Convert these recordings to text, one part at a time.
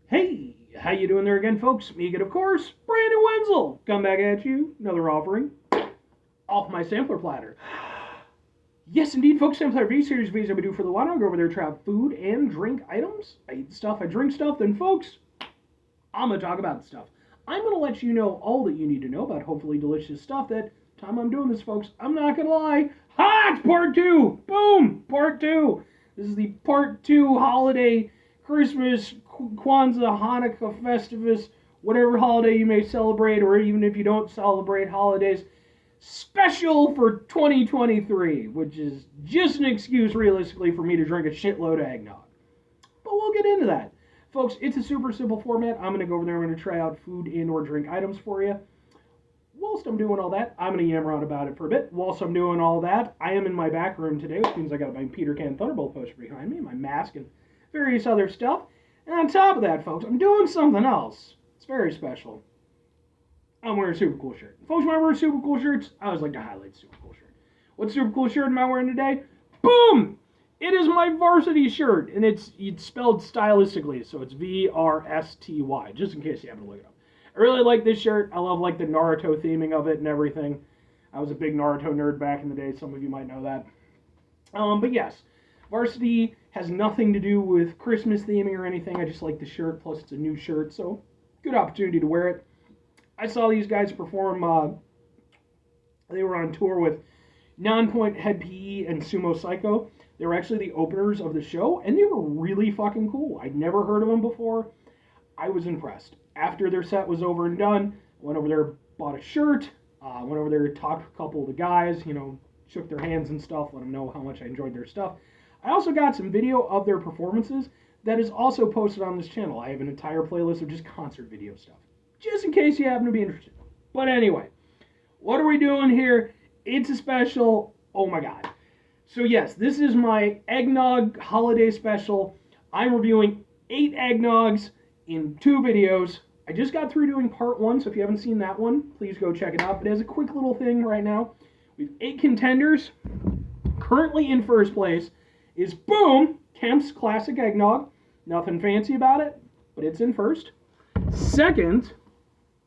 Hey, how you doing there again, folks? Me again, of course, Brandon Wenzel. Come back at you, another offering off my sampler platter. Yes, indeed, folks. Sampler V-Series videos I would do for the one. I'll go over there, try out food and drink items. I eat stuff, I drink stuff. Then, folks, I'm going to talk about stuff. I'm going to let you know all that you need to know about hopefully delicious stuff that time I'm doing this, folks. I'm not going to lie. Ha! It's part two. Boom! Part two. This is the part two holiday, Christmas, Kwanzaa, Hanukkah, Festivus, whatever holiday you may celebrate, or even if you don't celebrate holidays, special for 2023, which is just an excuse, realistically, for me to drink a shitload of eggnog. But we'll get into that. Folks, it's a super simple format. I'm going to go over there, I'm going to try out food and or drink items for you. Whilst I'm doing all that, I'm going to yammer on about it for a bit. Whilst I'm doing all that, I am in my back room today, which means I got my Peter Can Thunderbolt poster behind me, my mask, and various other stuff. And on top of that, folks, I'm doing something else. It's very special. I'm wearing a super cool shirt. Folks, when I wear super cool shirts, I always like to highlight super cool shirt. What super cool shirt am I wearing today? Boom! It is my varsity shirt, and it's spelled stylistically, so it's VRSTY, just in case you happen to look it up. I really like this shirt. I love like the Naruto theming of it and everything. I was a big Naruto nerd back in the day. Some of you might know that. But yes, varsity has nothing to do with Christmas theming or anything. I just like the shirt. Plus, it's a new shirt, so good opportunity to wear it. I saw these guys perform. They were on tour with Non-Point Head PE and Sumo Psycho. They were actually the openers of the show, and they were really fucking cool. I'd never heard of them before. I was impressed. After their set was over and done, I went over there, bought a shirt, went over there, talked to a couple of the guys, shook their hands and stuff, let them know how much I enjoyed their stuff. I also got some video of their performances that is also posted on this channel. I have an entire playlist of just concert video stuff, just in case you happen to be interested. But anyway, what are we doing here? It's a special. Oh my god. So yes, this is my eggnog holiday special. I'm reviewing 8 eggnogs in 2 videos. I just got through doing part 1, so if you haven't seen that one, please go check it out. But as a quick little thing right now, we have 8 contenders. Currently in first place is, boom, Kemp's Classic Eggnog. Nothing fancy about it, but it's in first. Second,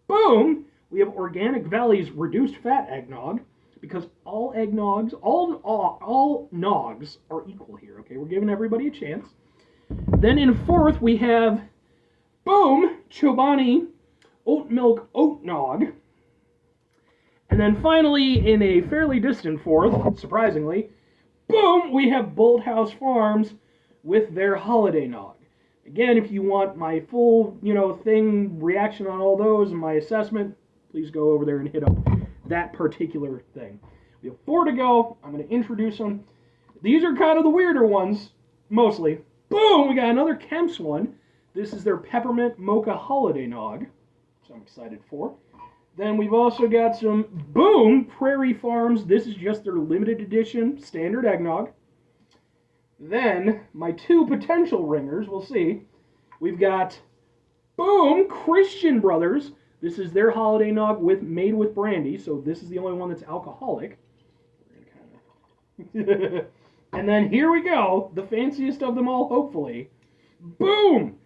boom, we have Organic Valley's Reduced Fat Eggnog, because all eggnogs, all nogs are equal here, okay? We're giving everybody a chance. Then in fourth, we have, boom, Chobani Oat Milk Oat Nog. And then finally, in a fairly distant fourth, surprisingly, boom, we have Bolt House Farms with their Holiday Nog. Again, if you want my full, reaction on all those and my assessment, please go over there and hit up that particular thing. We have 4 to go. I'm going to introduce them. These are kind of the weirder ones, mostly. Boom, we got another Kemp's one. This is their Peppermint Mocha Holiday Nog, which I'm excited for. Then we've also got some, boom, Prairie Farms. This is just their limited edition standard eggnog. Then, my 2 potential ringers, we'll see. We've got, boom, Christian Brothers. This is their holiday nog made with brandy, so this is the only one that's alcoholic. And then here we go, the fanciest of them all, hopefully. Boom!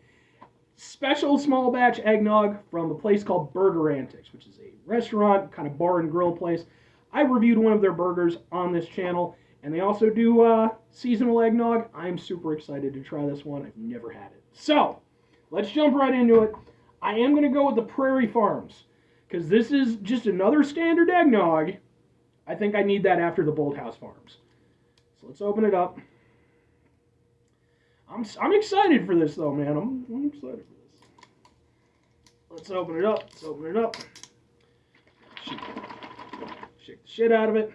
Special small batch eggnog from a place called Burger Antics, which is a restaurant, kind of bar and grill place. I reviewed one of their burgers on this channel, and they also do seasonal eggnog. I'm super excited to try this one. I've never had it. So, let's jump right into it. I am going to go with the Prairie Farms, because this is just another standard eggnog. I think I need that after the Bolt House Farms. So let's open it up. I'm excited for this, though, man. I'm excited for this. Let's open it up. Let's open it up. Shake the shit out of it.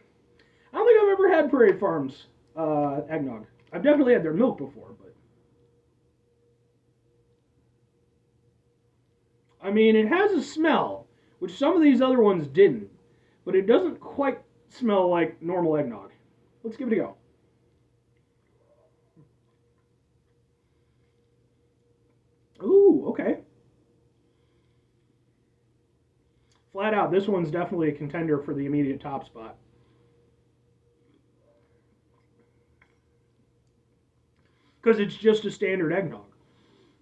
I don't think I've ever had Prairie Farms eggnog. I've definitely had their milk before, but I mean, it has a smell, which some of these other ones didn't, but it doesn't quite smell like normal eggnog. Let's give it a go. Ooh, okay. Flat out, this one's definitely a contender for the immediate top spot. Because it's just a standard eggnog.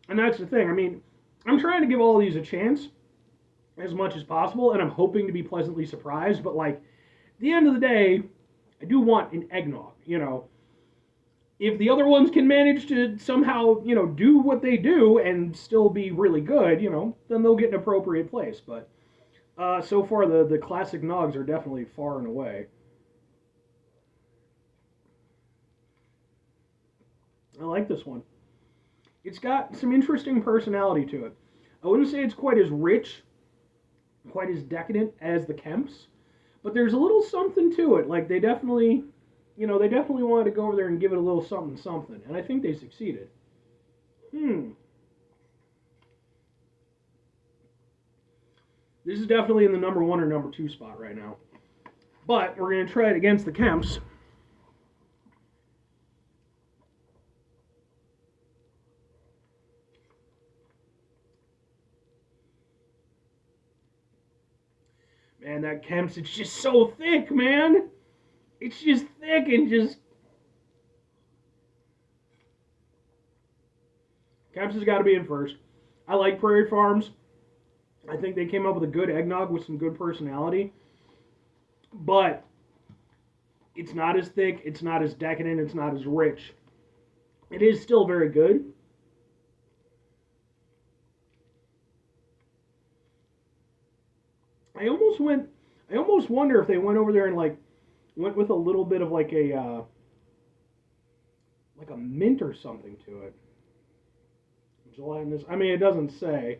And that's the thing. I mean, I'm trying to give all of these a chance as much as possible, and I'm hoping to be pleasantly surprised. But like, at the end of the day, I do want an eggnog. If the other ones can manage to somehow, do what they do and still be really good, then they'll get an appropriate place. But so far, the classic Nogs are definitely far and away. I like this one. It's got some interesting personality to it. I wouldn't say it's quite as rich, quite as decadent as the Kemps, but there's a little something to it. Like they definitely wanted to go over there and give it a little something something, and I think they succeeded. This is definitely in the number one or number two spot right now. But we're going to try it against the Kemps. Man, that Kemps, it's just so thick, man. It's just thick and just... Kemps has got to be in first. I like Prairie Farms. I think they came up with a good eggnog with some good personality. But it's not as thick, it's not as decadent, it's not as rich. It is still very good. I almost wonder if they went over there and like went with a little bit of like a mint or something to it. Gelatinous. I mean, it doesn't say.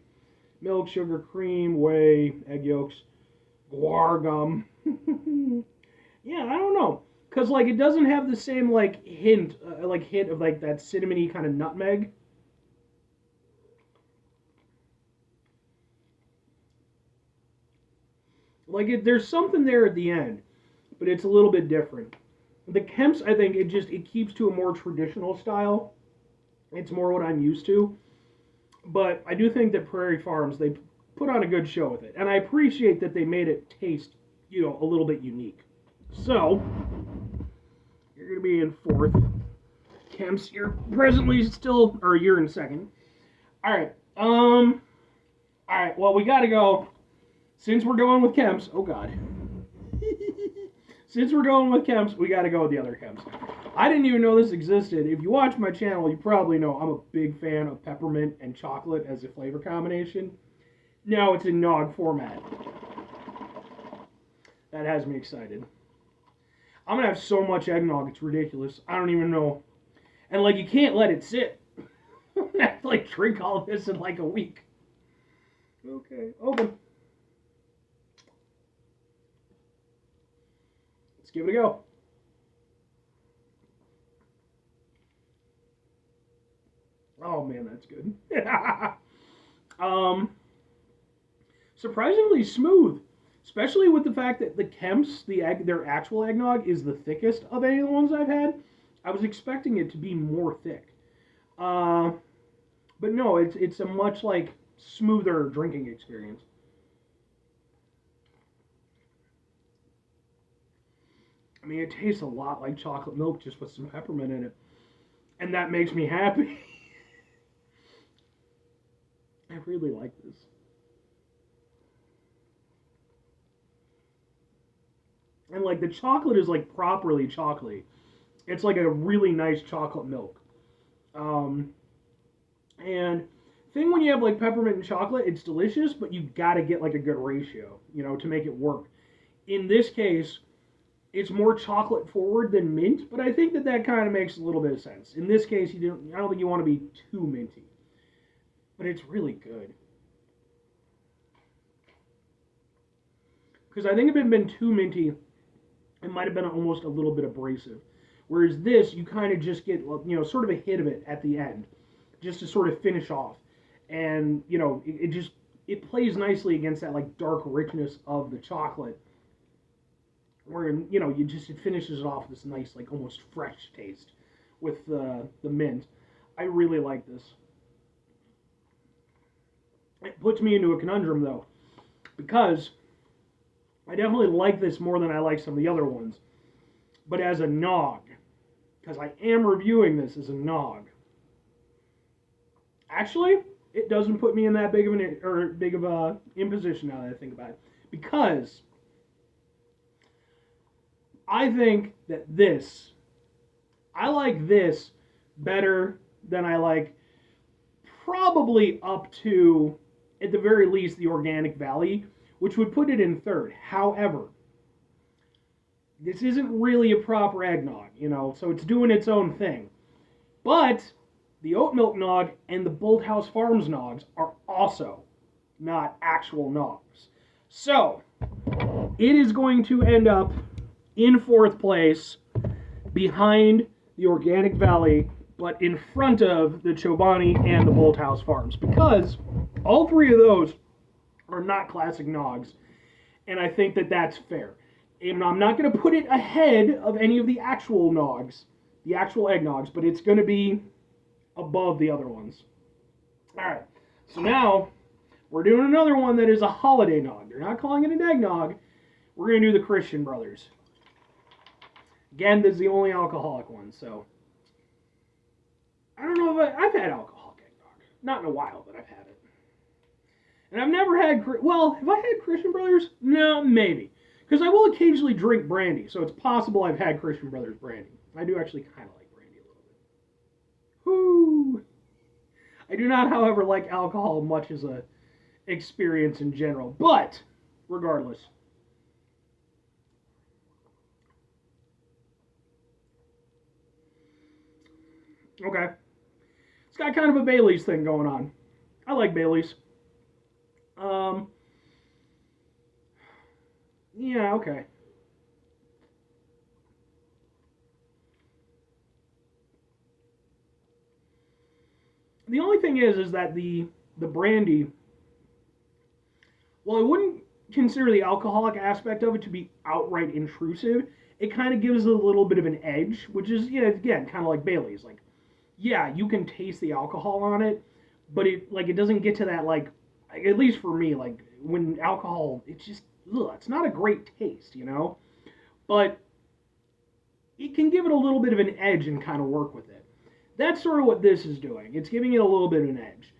Milk, sugar, cream, whey, egg yolks, guar gum. Yeah, I don't know, cause like it doesn't have the same like hint of like that cinnamony kind of nutmeg. Like there's something there at the end, but it's a little bit different. The Kemps, I think it keeps to a more traditional style. It's more what I'm used to. But I do think that Prairie Farms, they put on a good show with it, and I appreciate that they made it taste a little bit unique. So you're gonna be in fourth. Kemps, you're presently still, or you're in second. All right. All right. Well, we gotta go. Since we're going with Kemps, oh god. Since we're going with Kemps, we gotta go with the other Kemps. I didn't even know this existed. If you watch my channel, you probably know I'm a big fan of peppermint and chocolate as a flavor combination. Now it's in Nog format. That has me excited. I'm gonna have so much eggnog, it's ridiculous. I don't even know. And like, you can't let it sit. I have to like drink all of this in like a week. Okay, open. Let's give it a go. Oh man, that's good. Surprisingly smooth, especially with the fact that the Kemps, their actual eggnog, is the thickest of any of the ones I've had. I was expecting it to be more thick, but no, it's a much like smoother drinking experience. I mean, it tastes a lot like chocolate milk just with some peppermint in it, and that makes me happy. I really like this. And like the chocolate is like properly chocolatey. It's like a really nice chocolate milk. Um, and thing when you have like peppermint and chocolate, it's delicious, but you gotta get like a good ratio, to make it work. In this case, it's more chocolate forward than mint, but I think that kind of makes a little bit of sense. In this case, I don't think you want to be too minty, but it's really good. Because I think if it had been too minty, it might have been almost a little bit abrasive. Whereas this, you kind of just get, sort of a hit of it at the end, just to sort of finish off. And, it plays nicely against that, like, dark richness of the chocolate. Where, it finishes it off with this nice, like, almost fresh taste with the mint. I really like this. It puts me into a conundrum, though, because I definitely like this more than I like some of the other ones. But as a nog, because I am reviewing this as a nog. Actually, it doesn't put me in that big of a imposition now that I think about it, because I think that I like this better than I like probably up to, at the very least, the Organic Valley, which would put it in third. However, this isn't really a proper eggnog, so it's doing its own thing. But the oat milk nog and the Bolthouse Farms nogs are also not actual nogs. So, it is going to end up in fourth place behind the Organic Valley, but in front of the Chobani and the Bolthouse Farms, because all three of those are not classic nogs, and I think that that's fair. And I'm not going to put it ahead of any of the actual nogs, the actual eggnogs, but it's going to be above the other ones. Alright, so now we're doing another one that is a holiday nog. They're not calling it an eggnog. We're going to do the Christian Brothers. Again, this is the only alcoholic one, so I don't know if I've had alcoholic eggnog. Not in a while, but I've had it. And I've never had, well, have I had Christian Brothers? No, maybe. Because I will occasionally drink brandy, so it's possible I've had Christian Brothers brandy. I do actually kind of like brandy a little bit. Whoo! I do not, however, like alcohol much as a experience in general, but regardless. Okay. It's got kind of a Bailey's thing going on. I like Bailey's. Yeah, okay. The only thing is that the brandy, well, I wouldn't consider the alcoholic aspect of it to be outright intrusive. It kind of gives it a little bit of an edge, which is, yeah, again, kind of like Bailey's. Like, yeah, you can taste the alcohol on it, but it doesn't get to that, like, at least for me, like, when alcohol, it's just, it's not a great taste, But it can give it a little bit of an edge and kind of work with it. That's sort of what this is doing. It's giving it a little bit of an edge.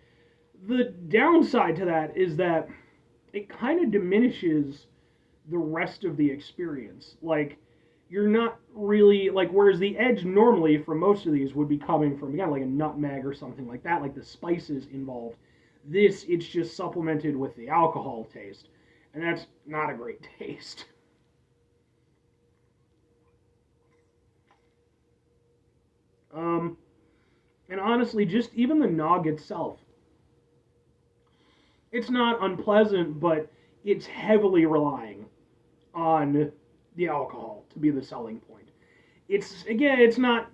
The downside to that is that it kind of diminishes the rest of the experience. Like, you're not really, like, whereas the edge normally for most of these would be coming from, again, like a nutmeg or something like that, like the spices involved. This, it's just supplemented with the alcohol taste. And that's not a great taste. And honestly, just even the nog itself, it's not unpleasant, but it's heavily relying on the alcohol to be the selling point. It's, again, it's not,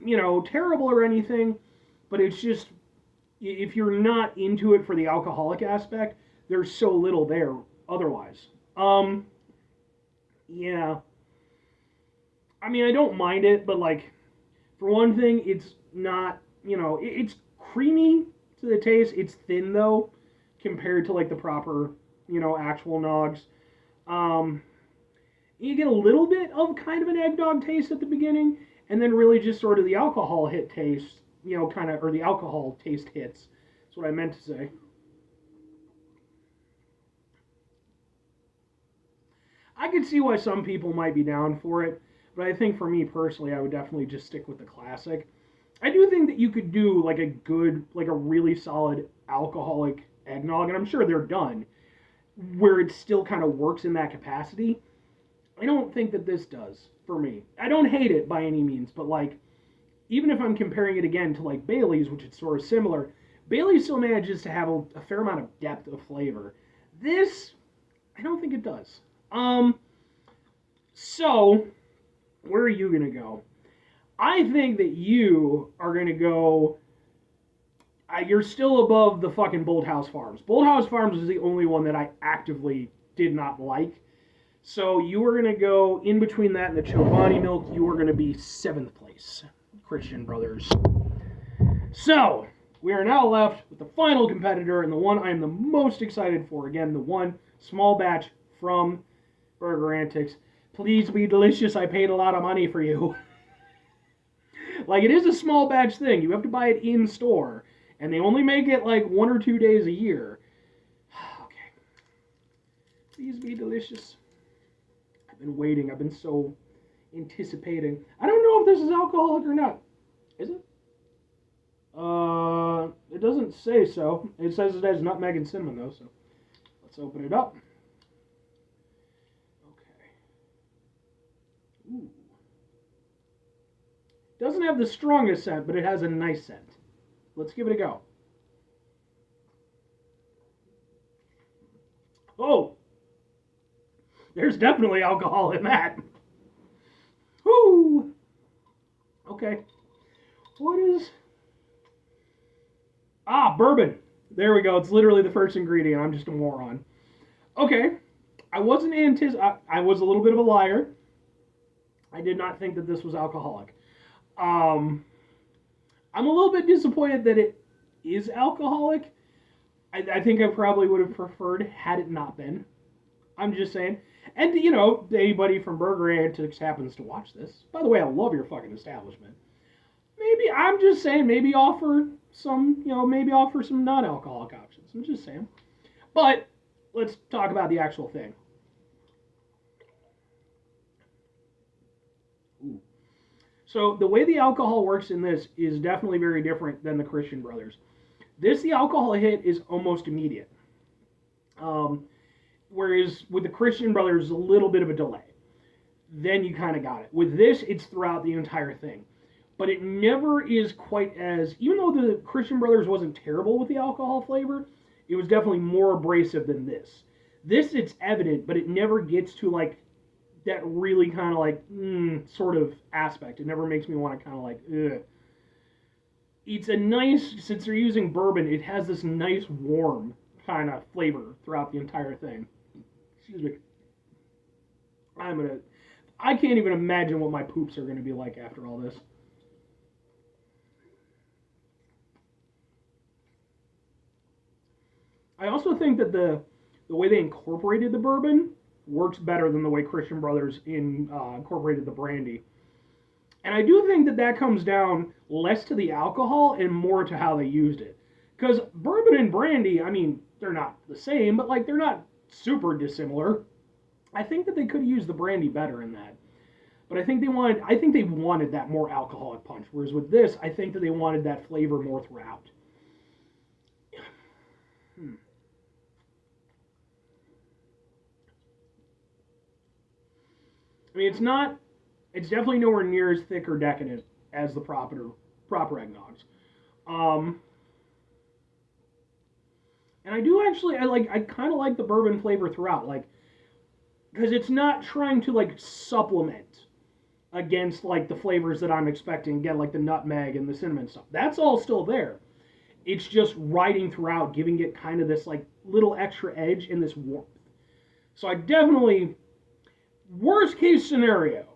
terrible or anything, but it's just, if you're not into it for the alcoholic aspect, there's so little there otherwise. Yeah. I mean, I don't mind it, but, like, for one thing, it's not, it's creamy to the taste. It's thin, though, compared to, like, the proper, actual nogs. You get a little bit of kind of an eggnog taste at the beginning, and then really just sort of the alcohol hit taste, kind of, or the alcohol taste hits. That's what I meant to say. I could see why some people might be down for it, but I think for me personally, I would definitely just stick with the classic. I do think that you could do like a good, like a really solid alcoholic eggnog, and I'm sure they're done, where it still kind of works in that capacity. I don't think that this does for me. I don't hate it by any means, but like, even if I'm comparing it again to like Bailey's, which is sort of similar, Bailey's still manages to have a fair amount of depth of flavor. This, I don't think it does. So, where are you going to go? I think that you are going to go, you're still above the fucking Bolthouse Farms. Bolthouse Farms is the only one that I actively did not like. So you are going to go in between that and the Chobani milk. You are going to be 7th place, Christian Brothers. So, we are now left with the final competitor and the one I am the most excited for. Again, the one small batch from Burger Antics. Please be delicious. I paid a lot of money for you. Like, it is a small batch thing. You have to buy it in store. And they only make it like 1 or 2 days a year. Okay. Please be delicious. I've been waiting. I've been so anticipating. I don't know if this is alcoholic or not. Is it? It doesn't say so. It says it has nutmeg and cinnamon though, so let's open it up. Okay. Ooh. Doesn't have the strongest scent, but it has a nice scent. Let's give it a go. Oh! There's definitely alcohol in that. Whoo! Okay. What is... Ah, bourbon. There we go. It's literally the first ingredient. I'm just a moron. Okay. I wasn't I was a little bit of a liar. I did not think that this was alcoholic. I'm a little bit disappointed that it is alcoholic. I think I probably would have preferred had it not been. I'm just saying. And, you know, anybody from Burger Antics happens to watch this. By the way, I love your fucking establishment. Maybe, I'm just saying, maybe offer some non-alcoholic options. I'm just saying. But let's talk about the actual thing. Ooh. So the way the alcohol works in this is definitely very different than the Christian Brothers. The alcohol hit is almost immediate. Whereas with the Christian Brothers, a little bit of a delay. Then you kind of got it. With this, it's throughout the entire thing. But it never is quite as... Even though the Christian Brothers wasn't terrible with the alcohol flavor, it was definitely more abrasive than this. This, it's evident, but it never gets to, like, that really kind of, like, sort of aspect. It never makes me want to kind of, like, ugh. It's a nice... Since they're using bourbon, it has this nice, warm kind of flavor throughout the entire thing. Excuse me. I can't even imagine what my poops are going to be like after all this. I also think that the way they incorporated the bourbon works better than the way Christian Brothers incorporated the brandy. And I do think that comes down less to the alcohol and more to how they used it. Because bourbon and brandy, I mean, they're not the same, but like they're not super dissimilar. I think that they could have used the brandy better in that. But I think they wanted that more alcoholic punch. Whereas with this, I think that they wanted that flavor more throughout. I mean, it's definitely nowhere near as thick or decadent as the proper eggnogs. And I do actually, I kind of like the bourbon flavor throughout, like, because it's not trying to, like, supplement against, like, the flavors that I'm expecting, again, like the nutmeg and the cinnamon stuff. That's all still there. It's just riding throughout, giving it kind of this, like, little extra edge and this warmth. So I definitely... Worst case scenario,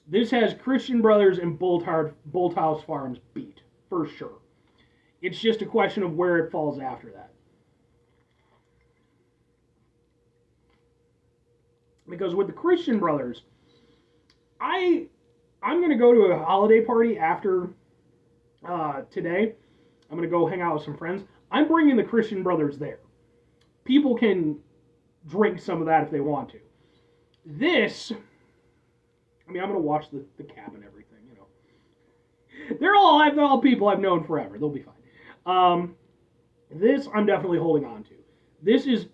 this has Christian Brothers and Bolthouse Farms beat, for sure. It's just a question of where it falls after that. Because with the Christian Brothers, I'm going to go to a holiday party after today. I'm going to go hang out with some friends. I'm bringing the Christian Brothers there. People can drink some of that if they want to. This, I mean, I'm going to watch the cap and everything, you know. They're all people I've known forever. They'll be fine. This, I'm definitely holding on to. This is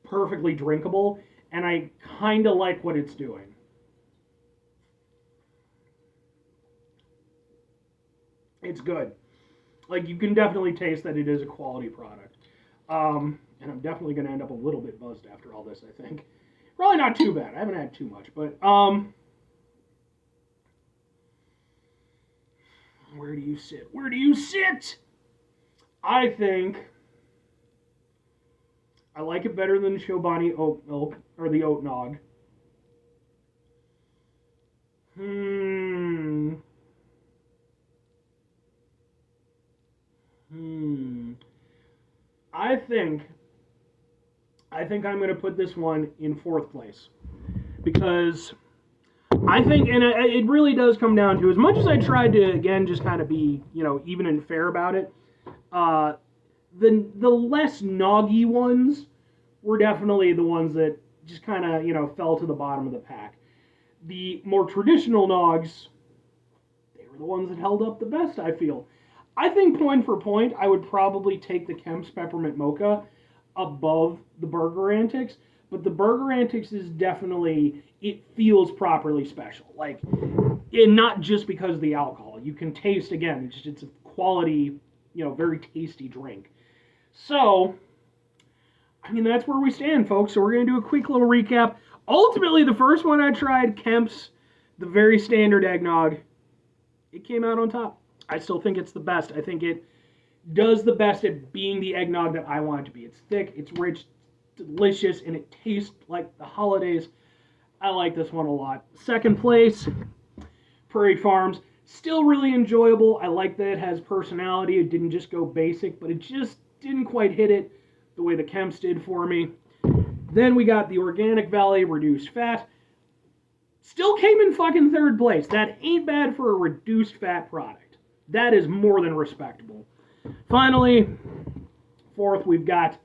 perfectly drinkable, and I kind of like what it's doing. It's good. Like, you can definitely taste that it is a quality product. And I'm definitely going to end up a little bit buzzed after all this, I think. Probably not too bad. I haven't had too much, but where do you sit? Where do you sit? I think I like it better than Chobani oat milk or the oat nog. I think I'm going to put this one in fourth place. Because I think, and it really does come down to, as much as I tried to, again, just kind of be, you know, even and fair about it, The less noggy ones were definitely the ones that just kind of, fell to the bottom of the pack. The more traditional Nogs, they were the ones that held up the best, I feel. I think point for point, I would probably take the Kemp's Peppermint Mocha above the Burger Antics, but the Burger Antics is definitely, it feels properly special. Like, and not just because of the alcohol. You can taste, again, it's a quality, very tasty drink. So, I mean, that's where we stand, folks. So we're going to do a quick little recap. Ultimately, the first one I tried, Kemp's, the very standard eggnog, it came out on top. I still think it's the best. I think it does the best at being the eggnog that I want it to be. It's thick, it's rich, it's delicious, and it tastes like the holidays. I like this one a lot. Second place, Prairie Farms. Still really enjoyable. I like that it has personality. It didn't just go basic, but it just didn't quite hit it the way the Kemp's did for me. Then we got the Organic Valley Reduced Fat. Still came in fucking third place. That ain't bad for a reduced fat product. That is more than respectable. Finally, fourth, we've got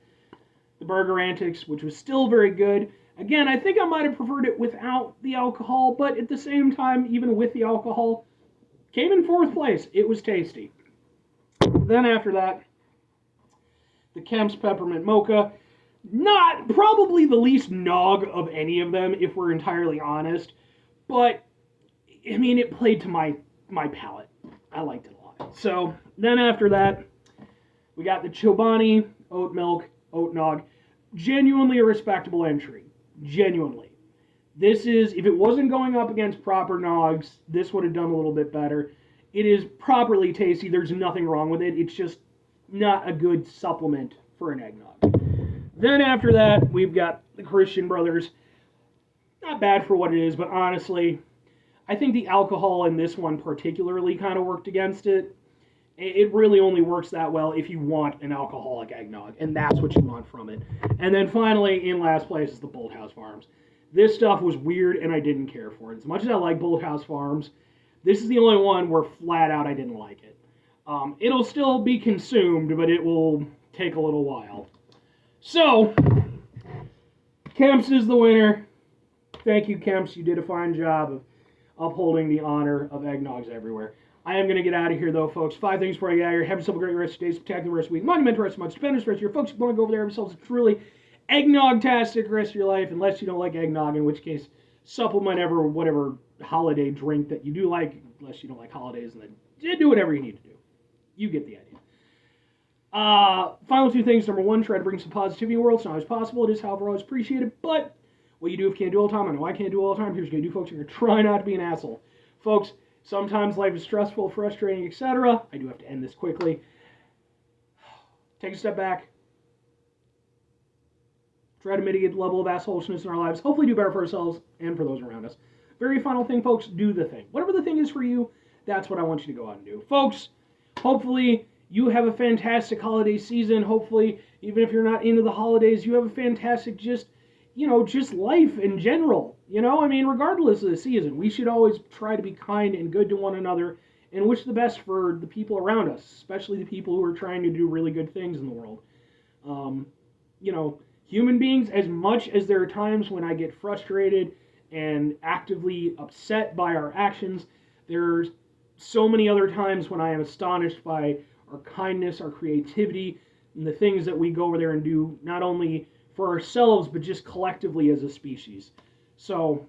the Burger Antics, which was still very good. Again, I think I might have preferred it without the alcohol, but at the same time, even with the alcohol, came in fourth place. It was tasty. Then after that, the Kemp's Peppermint Mocha. Not probably the least nog of any of them, if we're entirely honest. But, I mean, it played to my palate. I liked it a lot. So, then after that, we got the Chobani Oat Milk Oat Nog. Genuinely a respectable entry. Genuinely. This is, if it wasn't going up against proper Nogs, this would have done a little bit better. It is properly tasty. There's nothing wrong with it. It's just not a good supplement for an eggnog. Then after that, we've got the Christian Brothers. Not bad for what it is, but honestly, I think the alcohol in this one particularly kind of worked against it. It really only works that well if you want an alcoholic eggnog, and that's what you want from it. And then finally, in last place, is the Bolthouse Farms. This stuff was weird, and I didn't care for it. As much as I like Bolthouse Farms, this is the only one where flat out I didn't like it. It'll still be consumed, but it will take a little while. So, Kemp's is the winner. Thank you, Kemp's. You did a fine job of upholding the honor of eggnogs everywhere. I am going to get out of here, though, folks. 5 things before I get out of here. Have yourself a great rest of your day. Spectacular rest of the week. Monumental rest of the month. Stupendous rest of your folks. You want to go over there, have yourselves a truly eggnog-tastic rest of your life, unless you don't like eggnog, in which case supplement whatever holiday drink that you do like, unless you don't like holidays, and then do whatever you need to do. You get the idea. Final 2 things. Number 1, try to bring some positivity in the world. It's not always possible. It is, however, always appreciated. But what you do if you can't do all the time, I know I can't do all the time. Here's what you're going to do, folks. You're going to try not to be an asshole. Folks, sometimes life is stressful, frustrating, etc. I do have to end this quickly. Take a step back. Try to mitigate the level of assholishness in our lives. Hopefully do better for ourselves and for those around us. Very final thing, folks. Do the thing. Whatever the thing is for you, that's what I want you to go out and do. Folks, hopefully you have a fantastic holiday season. Hopefully, even if you're not into the holidays, you have a fantastic just life in general. I mean, regardless of the season, we should always try to be kind and good to one another and wish the best for the people around us, especially the people who are trying to do really good things in the world. Human beings, as much as there are times when I get frustrated and actively upset by our actions, there's so many other times when I am astonished by our kindness, our creativity, and the things that we go over there and do, not only for ourselves, but just collectively as a species. So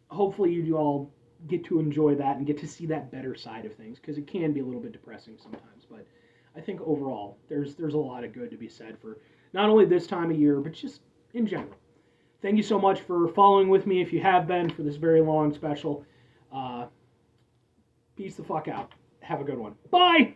hopefully you all get to enjoy that and get to see that better side of things, because it can be a little bit depressing sometimes. But I think overall, there's a lot of good to be said for not only this time of year, but just in general. Thank you so much for following with me, if you have been, for this very long special. Peace the fuck out. Have a good one. Bye!